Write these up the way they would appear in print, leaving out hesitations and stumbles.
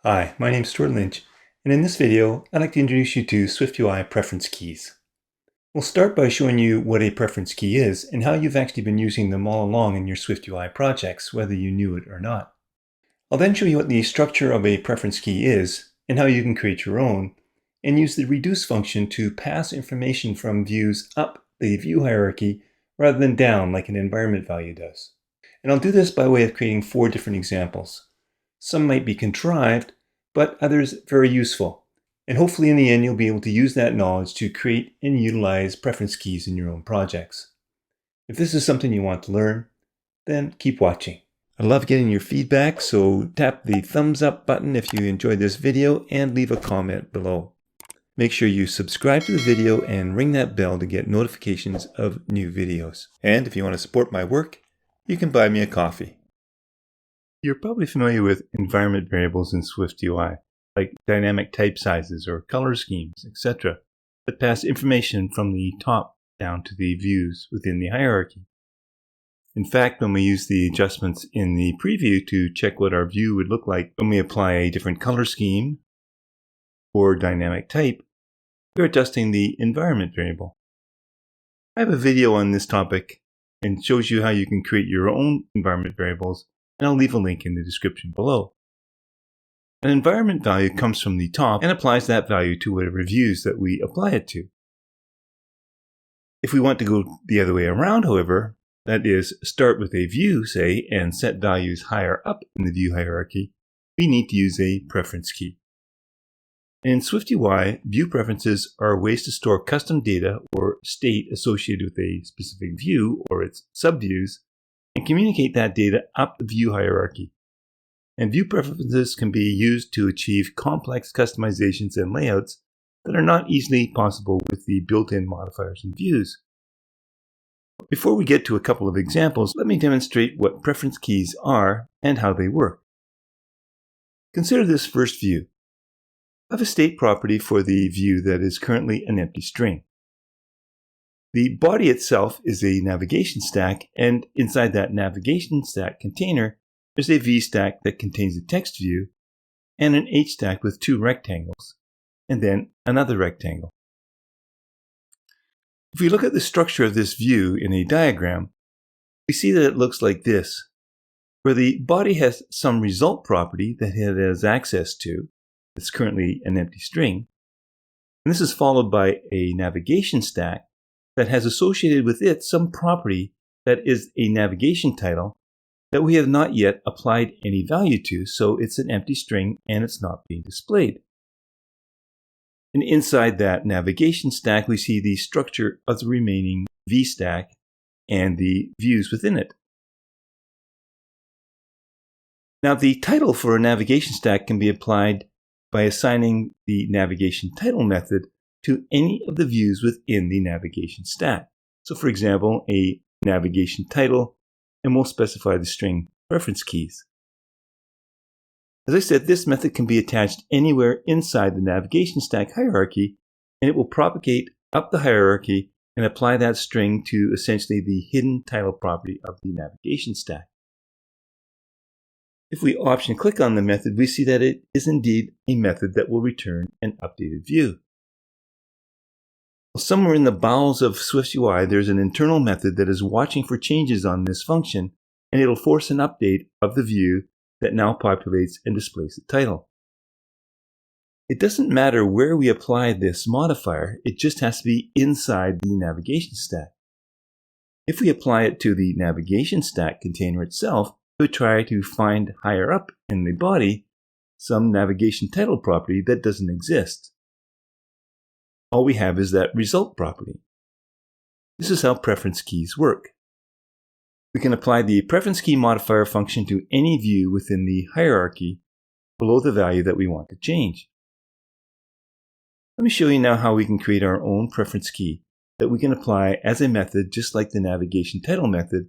Hi, my name is Stuart Lynch, and in this video, I'd like to introduce you to SwiftUI PreferenceKeys. We'll start by showing you what a preference key is and how you've actually been using them all along in your SwiftUI projects, whether you knew it or not. I'll then show you what the structure of a preference key is and how you can create your own, and use the reduce function to pass information from views up the view hierarchy rather than down like an environment value does. And I'll do this by way of creating 4 different examples. Some might be contrived, but others very useful. And hopefully in the end, you'll be able to use that knowledge to create and utilize preference keys in your own projects. If this is something you want to learn, then keep watching. I love getting your feedback, so tap the thumbs up button if you enjoyed this video and leave a comment below. Make sure you subscribe to the video and ring that bell to get notifications of new videos. And if you want to support my work, you can buy me a coffee. You're probably familiar with environment variables in SwiftUI, like dynamic type sizes or color schemes, etc., that pass information from the top down to the views within the hierarchy. In fact, when we use the adjustments in the preview to check what our view would look like when we apply a different color scheme or dynamic type, we're adjusting the environment variable. I have a video on this topic and shows you how you can create your own environment variables, and I'll leave a link in the description below. An environment value comes from the top and applies that value to whatever views that we apply it to. If we want to go the other way around, however, that is, start with a view, say, and set values higher up in the view hierarchy, we need to use a preference key. In SwiftUI, view preferences are ways to store custom data or state associated with a specific view or its subviews, and communicate that data up the view hierarchy. And view preferences can be used to achieve complex customizations and layouts that are not easily possible with the built-in modifiers and views. Before we get to a couple of examples, let me demonstrate what preference keys are and how they work. Consider this first view. I have a state property for the view that is currently an empty string. The body itself is a navigation stack, and inside that navigation stack container, there's a V stack that contains a text view, and an H stack with 2 rectangles, and then another rectangle. If we look at the structure of this view in a diagram, we see that it looks like this, where the body has some result property that it has access to. It's currently an empty string, and this is followed by a navigation stack that has associated with it some property that is a navigation title that we have not yet applied any value to, so it's an empty string and it's not being displayed. And inside that navigation stack, we see the structure of the remaining V stack and the views within it. Now, the title for a navigation stack can be applied by assigning the NavigationTitle method to any of the views within the navigation stack. So for example, a navigation title, and we'll specify the string preference keys. As I said, this method can be attached anywhere inside the navigation stack hierarchy, and it will propagate up the hierarchy and apply that string to essentially the hidden title property of the navigation stack. If we option click on the method, we see that it is indeed a method that will return an updated view. Somewhere in the bowels of SwiftUI, there's an internal method that is watching for changes on this function, and it'll force an update of the view that now populates and displays the title. It doesn't matter where we apply this modifier, it just has to be inside the navigation stack. If we apply it to the navigation stack container itself, it would try to find higher up in the body some navigation title property that doesn't exist. All we have is that result property. This is how preference keys work. We can apply the preference key modifier function to any view within the hierarchy below the value that we want to change. Let me show you now how we can create our own preference key that we can apply as a method just like the navigation title method,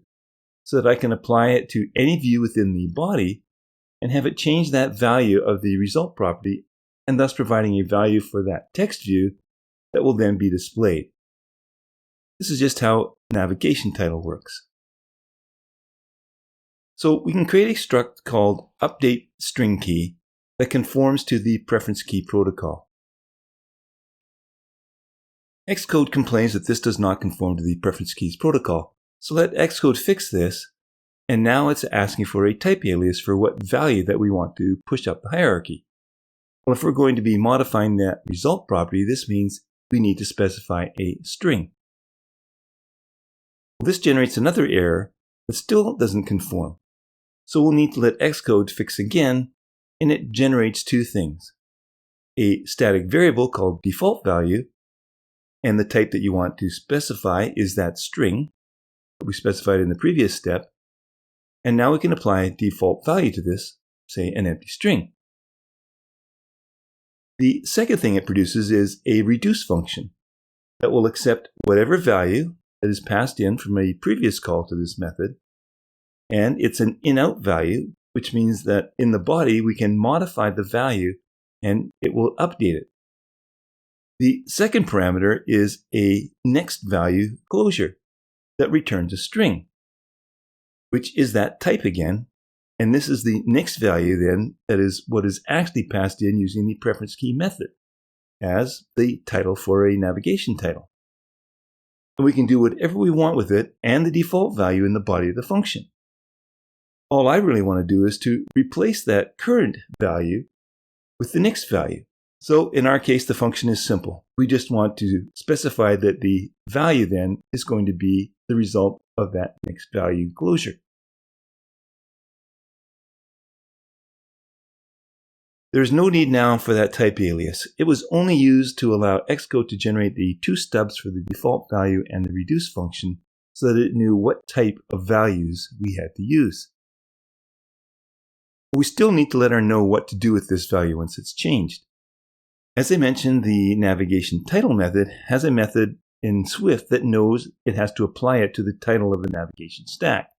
so that I can apply it to any view within the body and have it change that value of the result property, and thus providing a value for that text view that will then be displayed. This is just how NavigationTitle works. So we can create a struct called updateStringKey that conforms to the preference key protocol. Xcode complains that this does not conform to the preference keys protocol, so let Xcode fix this, and now it's asking for a type alias for what value that we want to push up the hierarchy. Well, if we're going to be modifying that result property, this means we need to specify a string. Well, this generates another error that still doesn't conform. So we'll need to let Xcode fix again, and it generates two things. A static variable called default value, and the type that you want to specify is that string that we specified in the previous step. And now we can apply a default value to this, say an empty string. The second thing it produces is a reduce function that will accept whatever value that is passed in from a previous call to this method. And it's an in-out value, which means that in the body we can modify the value and it will update it. The second parameter is a next value closure that returns a string, which is that type again. And this is the next value then, that is what is actually passed in using the preference key method as the title for a navigation title. And we can do whatever we want with it and the default value in the body of the function. All I really want to do is to replace that current value with the next value. So in our case, the function is simple. We just want to specify that the value then is going to be the result of that next value closure. There's no need now for that type alias. It was only used to allow Xcode to generate the two stubs for the default value and the reduce function so that it knew what type of values we had to use. But we still need to let her know what to do with this value once it's changed. As I mentioned, the NavigationTitle method has a method in Swift that knows it has to apply it to the title of the navigation stack.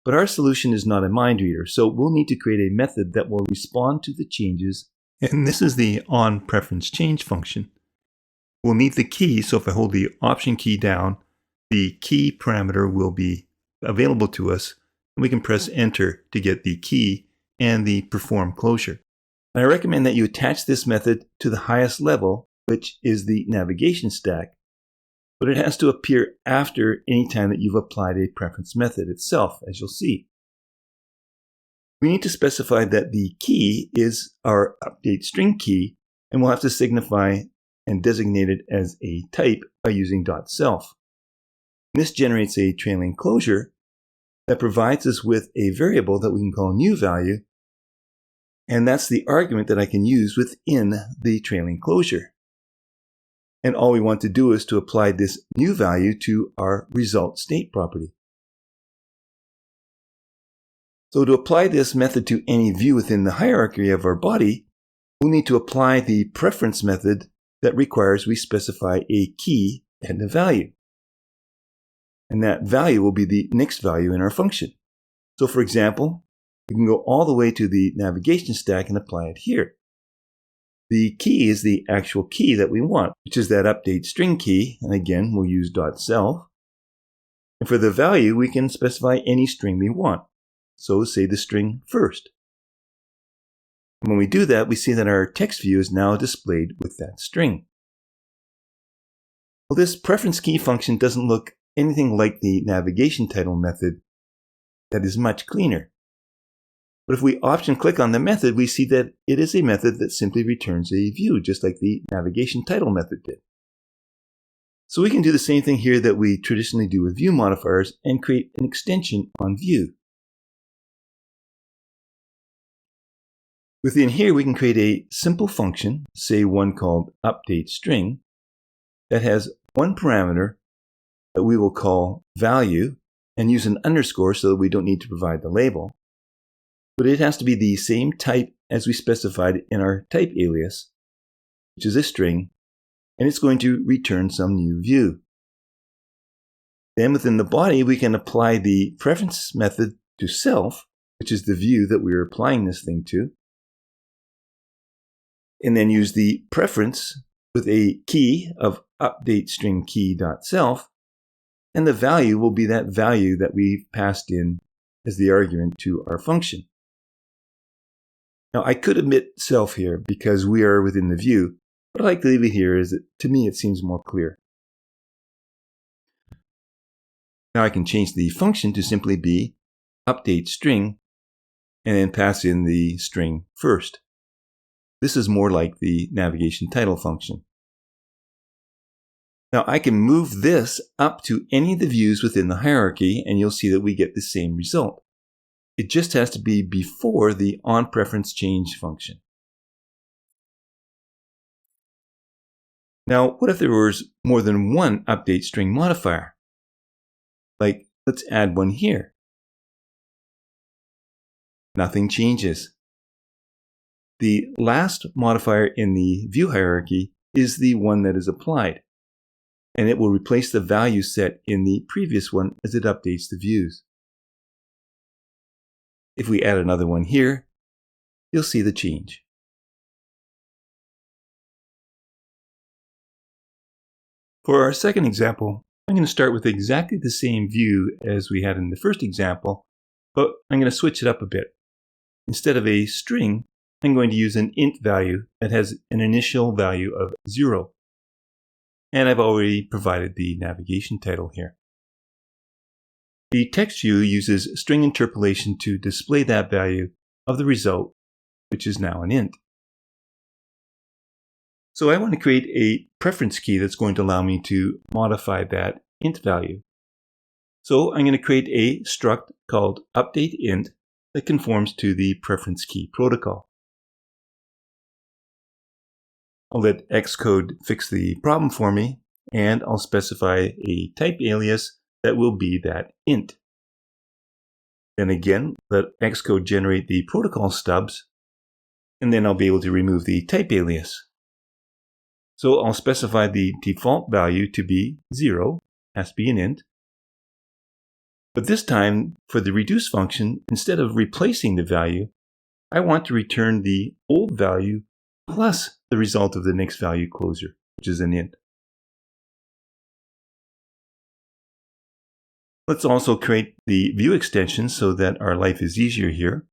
But our solution is not a mind reader, so we'll need to create a method that will respond to the changes. And this is the onPreferenceChange function. We'll need the key, so if I hold the Option key down, the key parameter will be available to us, and we can press Enter to get the key and the perform closure. And I recommend that you attach this method to the highest level, which is the navigation stack, but it has to appear after any time that you've applied a preference method itself, as you'll see. We need to specify that the key is our update string key, and we'll have to signify and designate it as a type by using .self. This generates a trailing closure that provides us with a variable that we can call new value, and that's the argument that I can use within the trailing closure. And all we want to do is to apply this new value to our result state property. So to apply this method to any view within the hierarchy of our body, we'll need to apply the preference method that requires we specify a key and a value. And that value will be the next value in our function. So for example, we can go all the way to the navigation stack and apply it here. The key is the actual key that we want, which is that update string key, and again, we'll use .self. And for the value, we can specify any string we want. So say the string first. And when we do that, we see that our text view is now displayed with that string. Well, this preference key function doesn't look anything like the NavigationTitle method. That is much cleaner. But if we option click on the method, we see that it is a method that simply returns a view, just like the NavigationTitle method did. So we can do the same thing here that we traditionally do with view modifiers and create an extension on view. Within here, we can create a simple function, say one called updateString, that has one parameter that we will call value and use an underscore so that we don't need to provide the label. But it has to be the same type as we specified in our type alias, which is a string, and it's going to return some new view. Then within the body, we can apply the preference method to self, which is the view that we're applying this thing to, and then use the preference with a key of updateStringKey.self, and the value will be that value that we've passed in as the argument to our function. Now I could omit self here because we are within the view, but I like to leave it here as to me it seems more clear. Now I can change the function to simply be update string and then pass in the string first. This is more like the navigation title function. Now I can move this up to any of the views within the hierarchy and you'll see that we get the same result. It just has to be before the onPreferenceChange function. Now what if there was more than one update string modifier? Like, let's add one here. Nothing changes. The last modifier in the view hierarchy is the one that is applied, and it will replace the value set in the previous one as it updates the views. If we add another one here, you'll see the change. For our second example, I'm going to start with exactly the same view as we had in the first example, but I'm going to switch it up a bit. Instead of a string, I'm going to use an int value that has an initial value of 0. And I've already provided the navigation title here. The text view uses string interpolation to display that value of the result, which is now an int. So I want to create a preference key that's going to allow me to modify that int value. So I'm going to create a struct called updateInt that conforms to the preference key protocol. I'll let Xcode fix the problem for me, and I'll specify a type alias that will be that int. Then again, let Xcode generate the protocol stubs, and then I'll be able to remove the type alias. So I'll specify the default value to be 0, has to be an int. But this time, for the reduce function, instead of replacing the value, I want to return the old value plus the result of the next value closer, which is an int. Let's also create the view extension so that our life is easier here.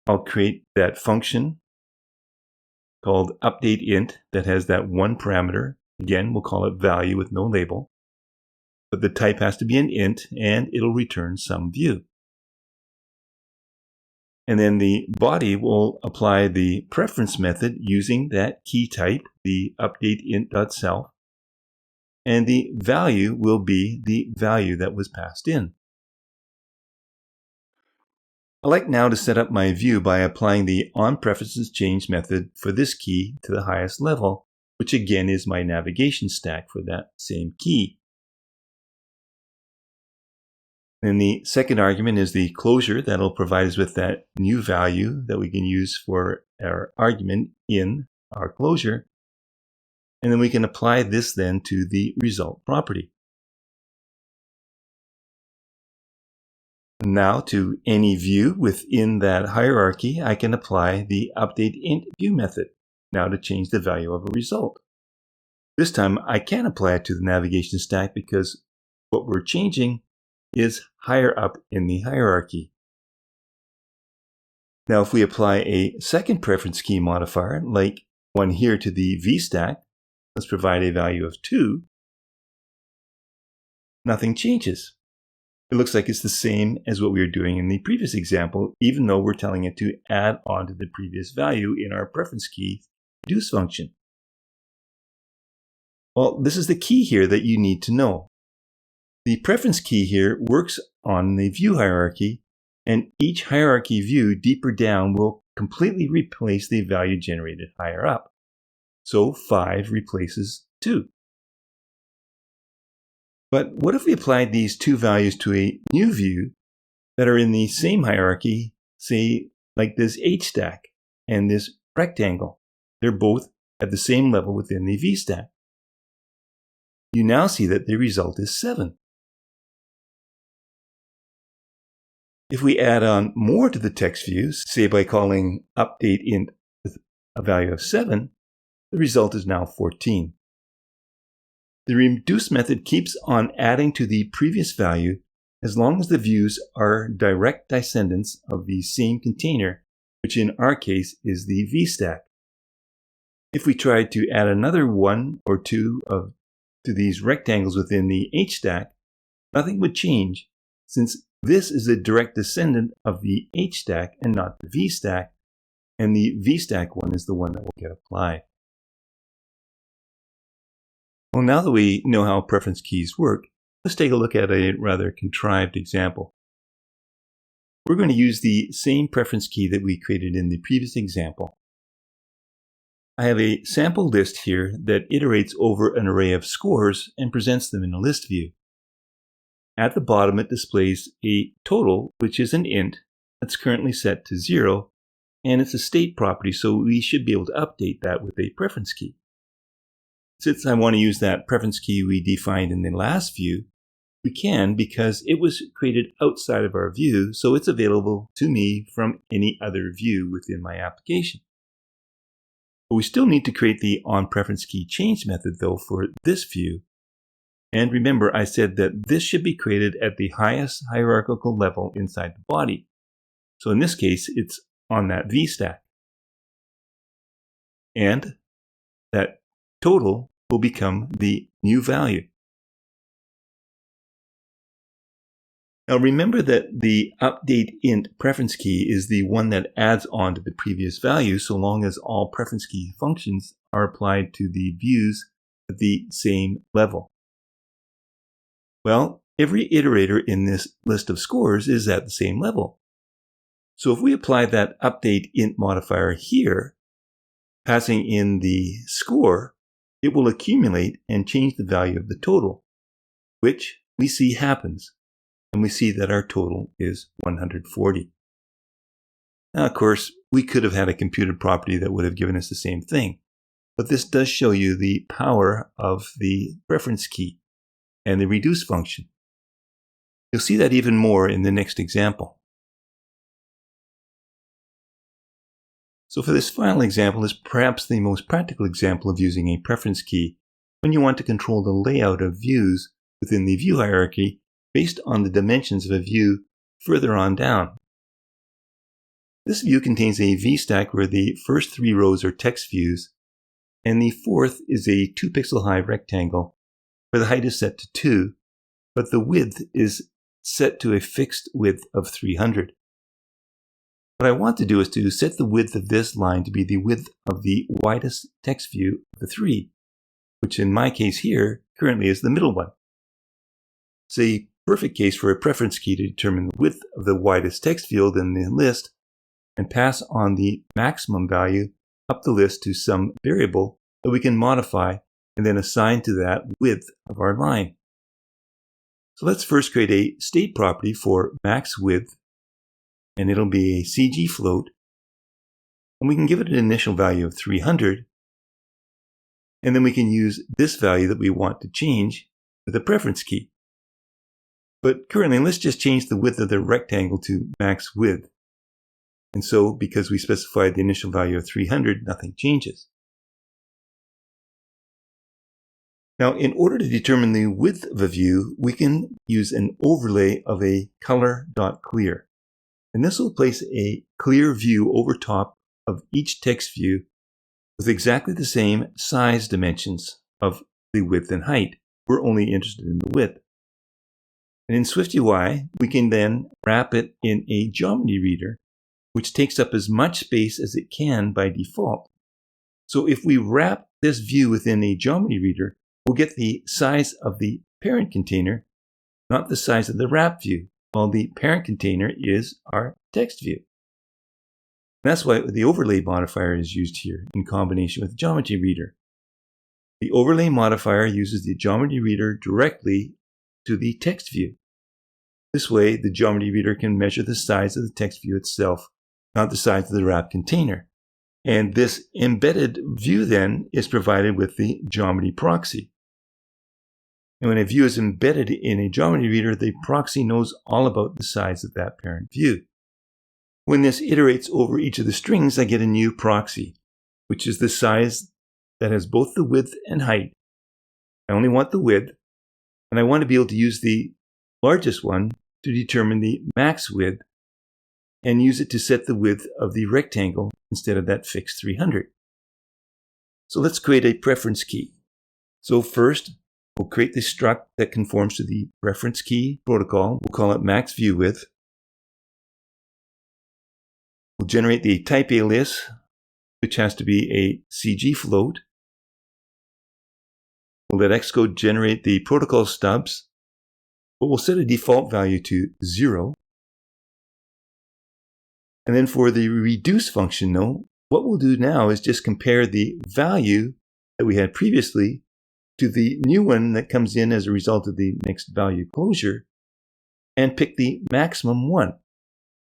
I'll create that function called updateInt that has that one parameter. Again, we'll call it value with no label. But the type has to be an int and it'll return some view. And then the body will apply the preference method using that key type, the updateInt.self. And the value will be the value that was passed in. I like now to set up my view by applying the onPreferenceChange method for this key to the highest level, which again is my navigation stack for that same key. And the second argument is the closure that'll provide us with that new value that we can use for our argument in our closure. And then we can apply this then to the result property. Now to any view within that hierarchy, I can apply the updateIntView method now to change the value of a result. This time I can apply it to the navigation stack because what we're changing is higher up in the hierarchy. Now if we apply a second preference key modifier, like one here to the vStack, let's provide a value of 2, nothing changes. It looks like it's the same as what we were doing in the previous example, even though we're telling it to add on to the previous value in our preference key reduce function. Well, this is the key here that you need to know. The preference key here works on the view hierarchy, and each hierarchy view deeper down will completely replace the value generated higher up. So 5 replaces 2. But what if we applied these two values to a new view that are in the same hierarchy, say like this H-stack and this rectangle? They're both at the same level within the V-stack. You now see that the result is 7. If we add on more to the text views, say by calling updateInt with a value of 7, the result is now 14. The reduce method keeps on adding to the previous value as long as the views are direct descendants of the same container which in our case is the V-stack. If we tried to add another one or two to these rectangles within the H-stack, nothing would change, since this is a direct descendant of the H-stack and not the V-stack, and the V-stack one is the one that will get applied. Well, now that we know how preference keys work, let's take a look at a rather contrived example. We're going to use the same preference key that we created in the previous example. I have a sample list here that iterates over an array of scores and presents them in a list view. At the bottom, it displays a total, which is an int that's currently set to 0, and it's a state property, so we should be able to update that with a preference key. Since I want to use that preference key we defined in the last view, we can because it was created outside of our view, so it's available to me from any other view within my application. But we still need to create the onPreferenceKeyChange method though for this view. And remember, I said that this should be created at the highest hierarchical level inside the body. So in this case, it's on that V-stack. And that total will become the new value. Now remember that the update int preference key is the one that adds on to the previous value so long as all preference key functions are applied to the views at the same level. Well, every iterator in this list of scores is at the same level. So if we apply that update int modifier here, passing in the score, it will accumulate and change the value of the total, which we see happens. And we see that our total is 140. Now, of course, we could have had a computed property that would have given us the same thing, but this does show you the power of the preference key and the reduce function. You'll see that even more in the next example. So for this final example is perhaps the most practical example of using a preference key when you want to control the layout of views within the view hierarchy based on the dimensions of a view further on down. This view contains a V-stack where the first 3 rows are text views, and the fourth is a 2-pixel high rectangle where the height is set to 2, but the width is set to a fixed width of 300. What I want to do is to set the width of this line to be the width of the widest text view of the 3, which in my case here currently is the middle one. It's a perfect case for a preference key to determine the width of the widest text field in the list and pass on the maximum value up the list to some variable that we can modify and then assign to that width of our line. So let's first create a state property for max width, and it'll be a CG float, and we can give it an initial value of 300, and then we can use this value that we want to change with a preference key. But currently, let's just change the width of the rectangle to max width. And so, because we specified the initial value of 300, nothing changes. Now, in order to determine the width of a view, we can use an overlay of a color.clear. And this will place a clear view over top of each text view with exactly the same size dimensions of the width and height. We're only interested in the width. And in SwiftUI, we can then wrap it in a GeometryReader, which takes up as much space as it can by default. So if we wrap this view within a GeometryReader, we'll get the size of the parent container, not the size of the wrap view, while the parent container is our text view. That's why the overlay modifier is used here in combination with GeometryReader. The overlay modifier uses the GeometryReader directly to the text view. This way, the GeometryReader can measure the size of the text view itself, not the size of the wrap container. And this embedded view then is provided with the geometry proxy. And when a view is embedded in a GeometryReader, the proxy knows all about the size of that parent view. When this iterates over each of the strings, I get a new proxy, which is the size that has both the width and height. I only want the width, and I want to be able to use the largest one to determine the max width, and use it to set the width of the rectangle instead of that fixed 300. So let's create a preference key. So first, we'll create the struct that conforms to the preference key protocol. We'll call it max view width. We'll generate the type alias, which has to be a CG float. We'll let Xcode generate the protocol stubs, but we'll set a default value to 0. And then for the reduce function, though, what we'll do now is just compare the value that we had previously to the new one that comes in as a result of the mixed value closure and pick the maximum one.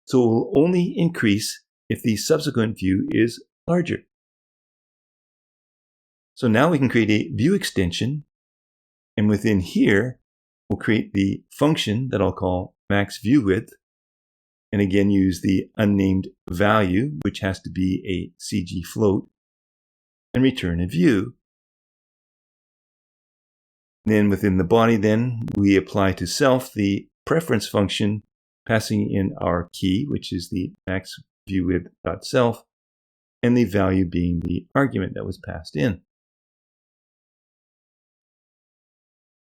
So it will only increase if the subsequent view is larger. So now we can create a view extension, and within here, we'll create the function that I'll call max view width, and again use the unnamed value, which has to be a CG float, and return a view. Then within the body, we apply to self the preference function, passing in our key, which is the max view width.self, and the value being the argument that was passed in.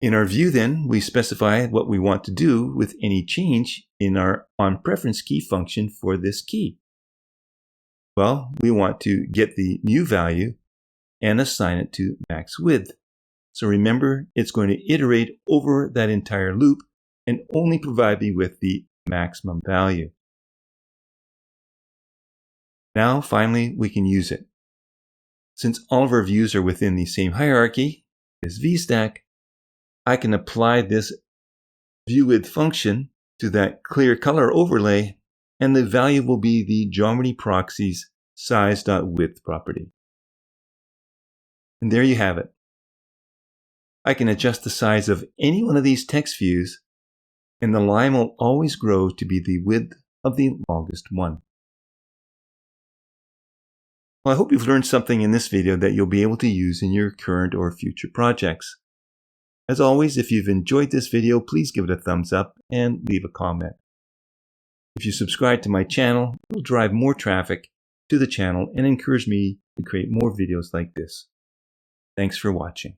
In our view we specify what we want to do with any change in our onPreferenceKey function for this key. Well, we want to get the new value and assign it to max width. So remember, it's going to iterate over that entire loop and only provide me with the maximum value. Now, finally, we can use it. Since all of our views are within the same hierarchy as VStack, I can apply this viewWidth function to that clear color overlay, and the value will be the Geometry Proxy's size.width property. And there you have it. I can adjust the size of any one of these text views, and the line will always grow to be the width of the longest one. Well, I hope you've learned something in this video that you'll be able to use in your current or future projects. As always, if you've enjoyed this video, please give it a thumbs up and leave a comment. If you subscribe to my channel, it will drive more traffic to the channel and encourage me to create more videos like this. Thanks for watching.